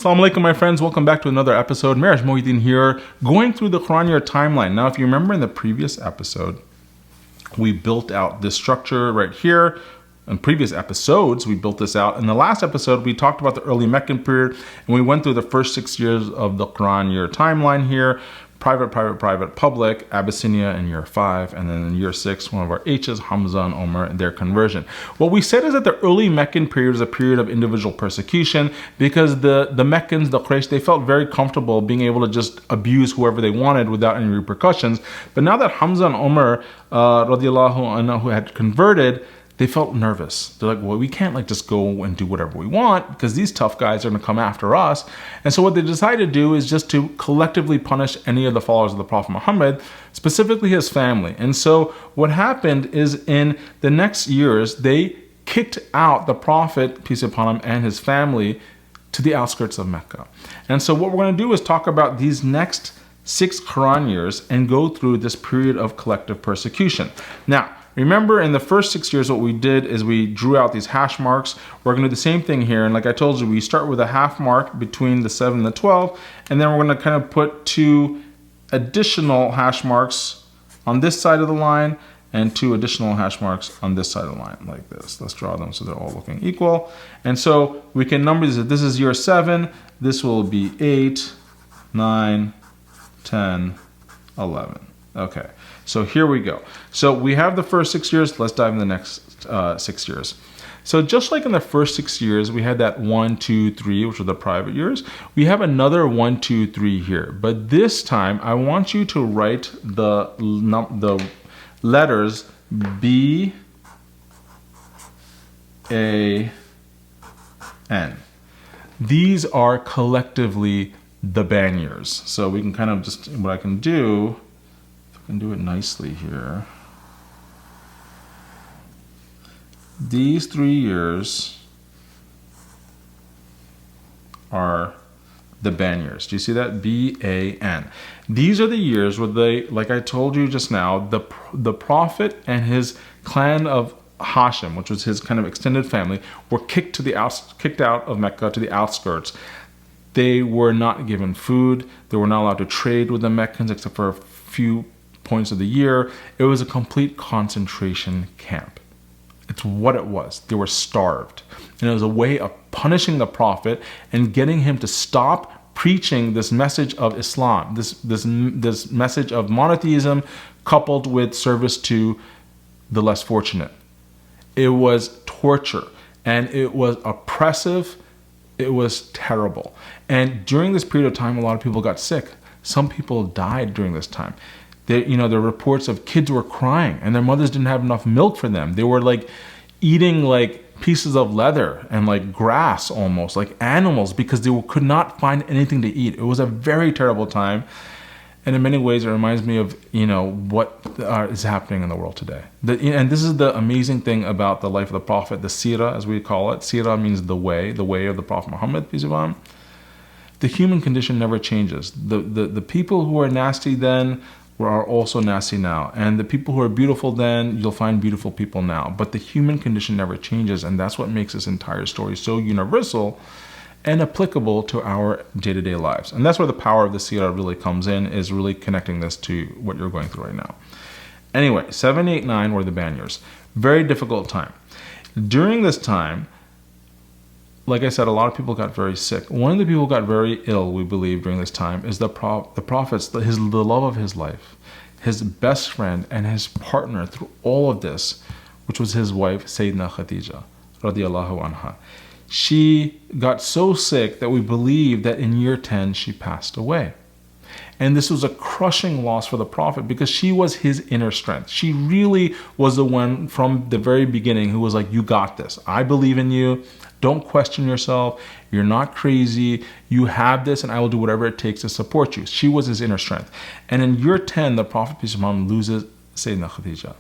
Assalamu alaikum, my friends. Welcome back to another episode. Miraj Mohideen here, going through the Qur'an year timeline. Now, if you remember in the previous episode, we built out this structure right here. In previous episodes, we built this out. In the last episode, we talked about the early Meccan period, and we went through the first 6 years of the Qur'an year timeline here. Private, public, Abyssinia in year 5, and then in year 6, one of our H's, Hamza and Omar, and their conversion. What we said is that the early Meccan period is a period of individual persecution because the Meccans, the Quraysh, they felt very comfortable being able to just abuse whoever they wanted without any repercussions. But now that Hamza and Omar, radiallahu anhu, had converted, they felt nervous. They're like, well, we can't just go and do whatever we want because these tough guys are going to come after us. And so what they decided to do is just to collectively punish any of the followers of the Prophet Muhammad, specifically his family. And so what happened is in the next years, they kicked out the Prophet, peace be upon him, and his family to the outskirts of Mecca. And so what we're going to do is talk about these next 6 Quran years and go through this period of collective persecution. Now, remember, in the first 6 years, what we did is we drew out these hash marks. We're going to do the same thing here. And like I told you, we start with a half mark between the 7 and the 12. And then we're going to kind of put 2 additional hash marks on this side of the line and 2 additional hash marks on this side of the line, like this. Let's draw them so they're all looking equal. And so we can number these. This is year 7. This will be 8, 9, 10, 11. Okay. So here we go. So we have the first 6 years. Let's dive into the next 6 years. So just like in the first 6 years, we had that 1, 2, 3, which are the private years. We have another 1, 2, 3 here. But this time, I want you to write the letters B, A, N. These are collectively the ban years. So we can kind of just, what I can do, and do it nicely here. These 3 years are the ban years. Do you see that? B-A-N. These are the years where they, like I told you just now, the Prophet and his clan of Hashim, which was his kind of extended family, were kicked out of Mecca to the outskirts. They were not given food. They were not allowed to trade with the Meccans except for a few points of the year. It was a complete concentration camp. It's what it was. They were starved. And it was a way of punishing the Prophet and getting him to stop preaching this message of Islam, this message of monotheism coupled with service to the less fortunate. It was torture and it was oppressive. It was terrible. And during this period of time, a lot of people got sick. Some people died during this time. There are reports of kids were crying and their mothers didn't have enough milk for them. They were eating pieces of leather and grass almost, like animals, because they could not find anything to eat. It was a very terrible time. And in many ways, it reminds me of, what is happening in the world today. And this is the amazing thing about the life of the Prophet, the seerah, as we call it. Seerah means the way of the Prophet Muhammad, peace be upon him. The human condition never changes. The people who are nasty then are also nasty now. And the people who are beautiful then, you'll find beautiful people now. But the human condition never changes. And that's what makes this entire story so universal and applicable to our day-to-day lives. And that's where the power of the seerah really comes in, is really connecting this to what you're going through right now. Anyway, 7, 8, 9 were the ban years. Very difficult time. During this time, like I said, a lot of people got very sick. One of the people who got very ill, we believe, during this time is the Prophet's, the love of his life, his best friend and his partner through all of this, which was his wife, Sayyidina Khadija, radiallahu anha. She got so sick that we believe that in year 10, she passed away. And this was a crushing loss for the Prophet because she was his inner strength. She really was the one from the very beginning who was like, you got this. I believe in you. Don't question yourself. You're not crazy. You have this and I will do whatever it takes to support you. She was his inner strength. And in year 10, the Prophet, peace be upon him, loses Sayyidina Khadija.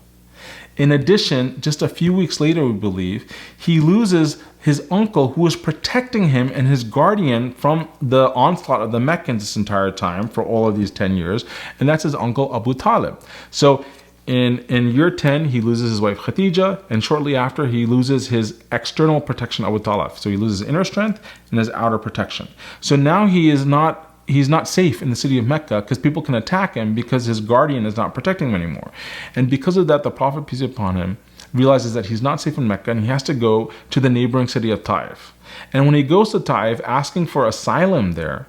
In addition, just a few weeks later, we believe, he loses his uncle who was protecting him and his guardian from the onslaught of the Meccans this entire time for all of these 10 years. And that's his uncle Abu Talib. So in year 10, he loses his wife Khadija, and shortly after, he loses his external protection, Abu Talib. So he loses inner strength and his outer protection. So now he's not safe in the city of Mecca because people can attack him because his guardian is not protecting him anymore. And because of that, the Prophet, peace be upon him, realizes that he's not safe in Mecca and he has to go to the neighboring city of Taif. And when he goes to Taif asking for asylum there,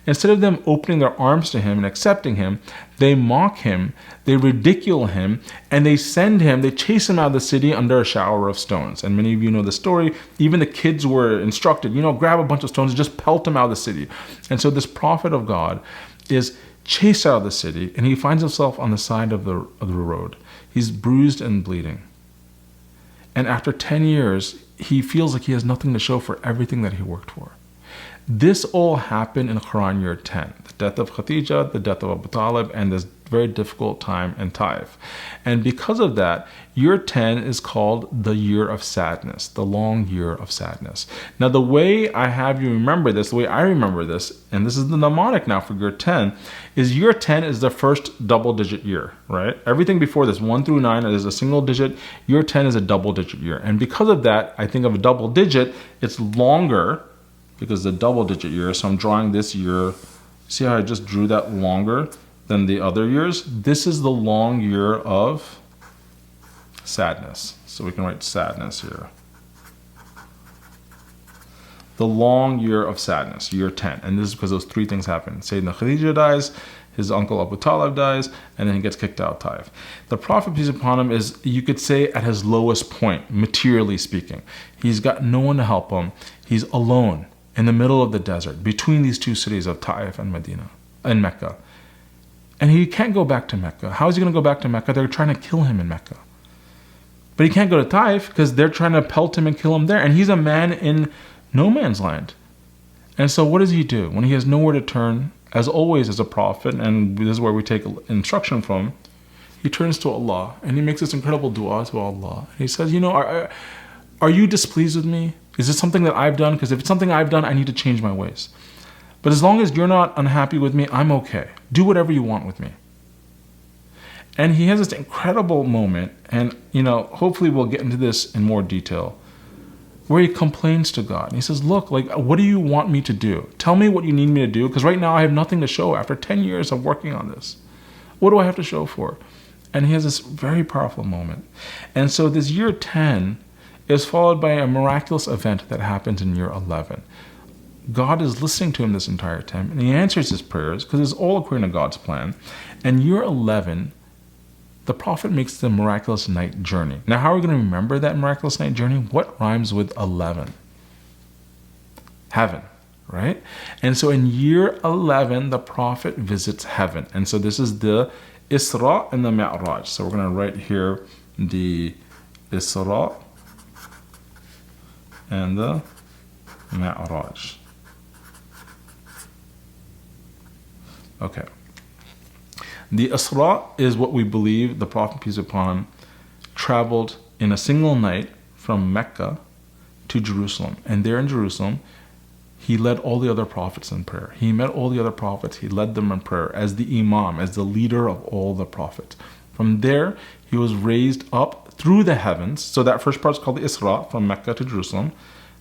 instead of them opening their arms to him and accepting him, they mock him, they ridicule him, and they chase him out of the city under a shower of stones. And many of you know the story. Even the kids were instructed, grab a bunch of stones and just pelt him out of the city. And so this prophet of God is chased out of the city, and he finds himself on the side of the road. He's bruised and bleeding. And after 10 years, he feels like he has nothing to show for everything that he worked for. This all happened in Qur'an year 10. The death of Khadija, the death of Abu Talib, and this very difficult time in Taif. And because of that, year 10 is called the year of sadness, the long year of sadness. Now, the way I have you remember this, the way I remember this, and this is the mnemonic now for year 10, is year 10 is the first double-digit year, right? Everything before this, 1 through 9, is a single digit. Year 10 is a double-digit year. And because of that, I think of a double digit, it's longer, because the double-digit year, so I'm drawing this year. See how I just drew that longer than the other years? This is the long year of sadness. So we can write sadness here. The long year of sadness, year 10. And this is because those three things happen. Sayyidina Khadija dies, his uncle Abu Talib dies, and then he gets kicked out of Taif. The Prophet, peace upon him, is, you could say, at his lowest point, materially speaking. He's got no one to help him. He's alone in the middle of the desert, between these two cities of Taif and Medina, and Mecca. And he can't go back to Mecca. How is he going to go back to Mecca? They're trying to kill him in Mecca. But he can't go to Taif because they're trying to pelt him and kill him there. And he's a man in no man's land. And so what does he do? When he has nowhere to turn, as always as a prophet, and this is where we take instruction from, he turns to Allah and he makes this incredible dua to Allah. And he says, are you displeased with me? Is this something that I've done? Because if it's something I've done, I need to change my ways. But as long as you're not unhappy with me, I'm okay. Do whatever you want with me. And he has this incredible moment, and hopefully we'll get into this in more detail, where he complains to God. And he says, look, what do you want me to do? Tell me what you need me to do, because right now I have nothing to show after 10 years of working on this. What do I have to show for? And he has this very powerful moment. And so this year 10 is followed by a miraculous event that happens in year 11. God is listening to him this entire time, and he answers his prayers because it's all according to God's plan. And year 11, the Prophet makes the miraculous night journey. Now, how are we going to remember that miraculous night journey? What rhymes with 11? Heaven, right? And so in year 11, the Prophet visits heaven. And so this is the Isra and the Mi'raj. So we're going to write here the Isra and the Mi'raj. Okay. The Isra is what we believe the Prophet, peace upon him, traveled in a single night from Mecca to Jerusalem. And there in Jerusalem, he led all the other prophets in prayer. He met all the other prophets. He led them in prayer as the Imam, as the leader of all the prophets. From there, he was raised up through the heavens. So that first part is called the Isra, from Mecca to Jerusalem.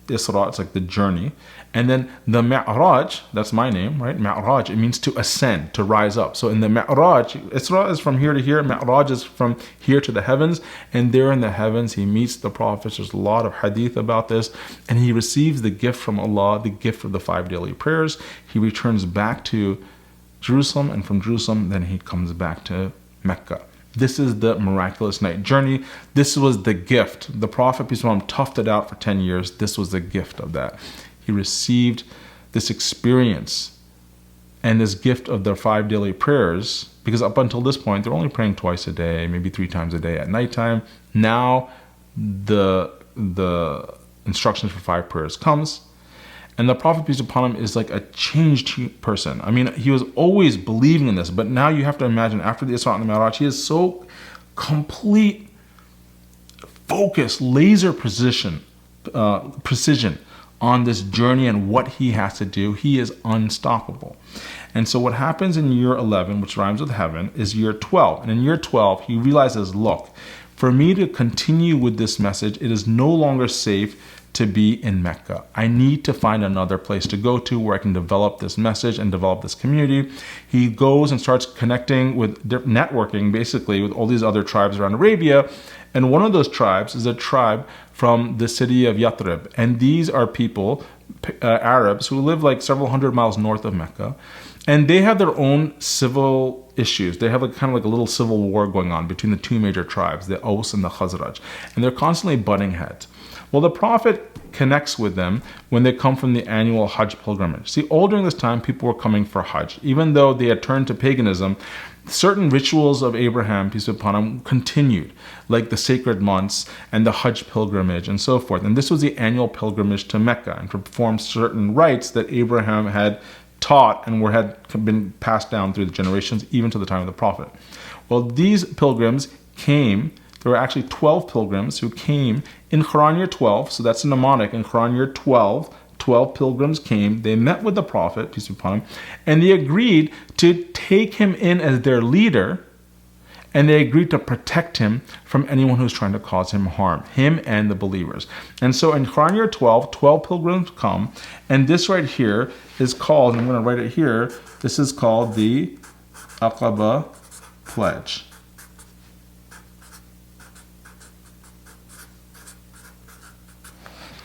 The Isra, it's like the journey. And then the Mi'raj, that's my name, right? Mi'raj, it means to ascend, to rise up. So in the Mi'raj, Isra is from here to here, Mi'raj is from here to the heavens. And there in the heavens, he meets the prophets. There's a lot of hadith about this. And he receives the gift from Allah, the gift of the 5 daily prayers. He returns back to Jerusalem, and from Jerusalem, then he comes back to Mecca. This is the miraculous night journey. This was the gift. The Prophet, peace upon him, toughed it out for 10 years. This was the gift of that. He received this experience and this gift of their 5 daily prayers, because up until this point, they're only praying twice a day, maybe 3 times a day at nighttime. Now, the instructions for 5 prayers comes. And the Prophet, peace upon him, is like a changed person. I mean, he was always believing in this, but now you have to imagine, after the Isra and the Mi'raj, he is so complete, focus, laser precision on this journey and what he has to do. He is unstoppable. And so what happens in year 11, which rhymes with heaven, is year 12. And in year 12, he realizes, look, for me to continue with this message, it is no longer safe to be in Mecca. I need to find another place to go to where I can develop this message and develop this community. He goes and starts connecting with, networking basically with all these other tribes around Arabia. And one of those tribes is a tribe from the city of Yathrib. And these are people, Arabs, who live like several hundred miles north of Mecca. And they have their own civil issues. They have kind of like a little civil war going on between the two major tribes, the Aus and the Khazraj. And they're constantly butting heads. Well, the Prophet connects with them when they come from the annual Hajj pilgrimage. See, all during this time, people were coming for Hajj. Even though they had turned to paganism, certain rituals of Abraham, peace be upon him, continued, like the sacred months and the Hajj pilgrimage and so forth. And this was the annual pilgrimage to Mecca and to perform certain rites that Abraham had taught and had been passed down through the generations, even to the time of the Prophet. Well, these pilgrims came. There were actually 12 pilgrims who came in Quran year 12, so that's a mnemonic. In Quran year 12, 12 pilgrims came. They met with the Prophet, peace be upon him, and they agreed to take him in as their leader, and they agreed to protect him from anyone who's trying to cause him harm, him and the believers. And so in Quran year 12, 12 pilgrims come, and this right here is called, I'm going to write it here, this is called the Aqaba Pledge.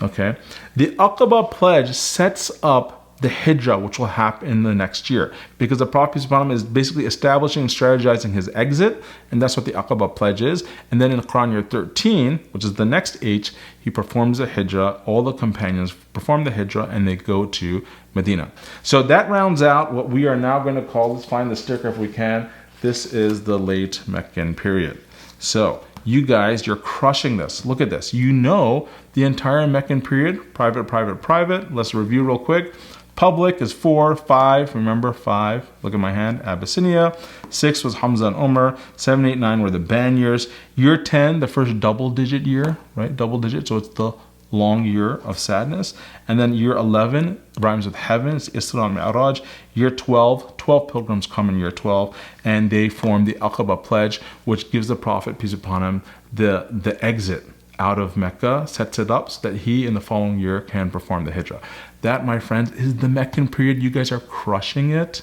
Okay, the Aqaba Pledge sets up the Hijrah, which will happen in the next year, because the Prophet peace be upon him is basically establishing and strategizing his exit, and that's what the Aqaba Pledge is. And then in Quran year 13, which is the next H, he performs the Hijrah. All the companions perform the Hijrah, and they go to Medina. So that rounds out what we are now going to call, let's find the sticker if we can, this is the late Meccan period. So you guys, you're crushing this. Look at this. You know the entire Meccan period, private, private, private. Let's review real quick. Public is 4, 5, remember 5, look at my hand, Abyssinia. 6 was Hamza and Umar. 7, 8, 9 were the ban years. Year 10, the first double-digit year, right? Double digit, so it's the long year of sadness. And then year 11 rhymes with heaven, it's Isra and Mi'raj. Year 12, 12 pilgrims come in year 12, and they form the Aqaba Pledge, which gives the Prophet, peace upon him, the exit out of Mecca, sets it up so that he in the following year can perform the Hijrah. That, my friends, is the Meccan period. You guys are crushing it.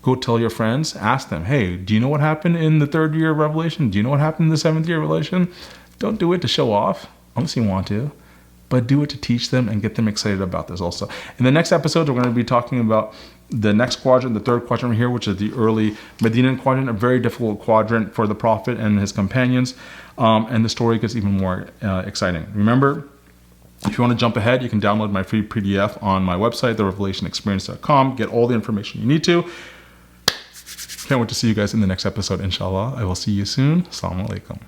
Go tell your friends, ask them, hey, do you know what happened in the 3rd year of Revelation? Do you know what happened in the 7th year of Revelation? Don't do it to show off, unless you want to, but do it to teach them and get them excited about this also. In the next episode, we're going to be talking about the next quadrant, the 3rd quadrant here, which is the early Medinan quadrant, a very difficult quadrant for the Prophet and his companions. And the story gets even more exciting. Remember, if you want to jump ahead, you can download my free PDF on my website, therevelationexperience.com. Get all the information you need to. Can't wait to see you guys in the next episode, inshallah. I will see you soon. Assalamu alaikum.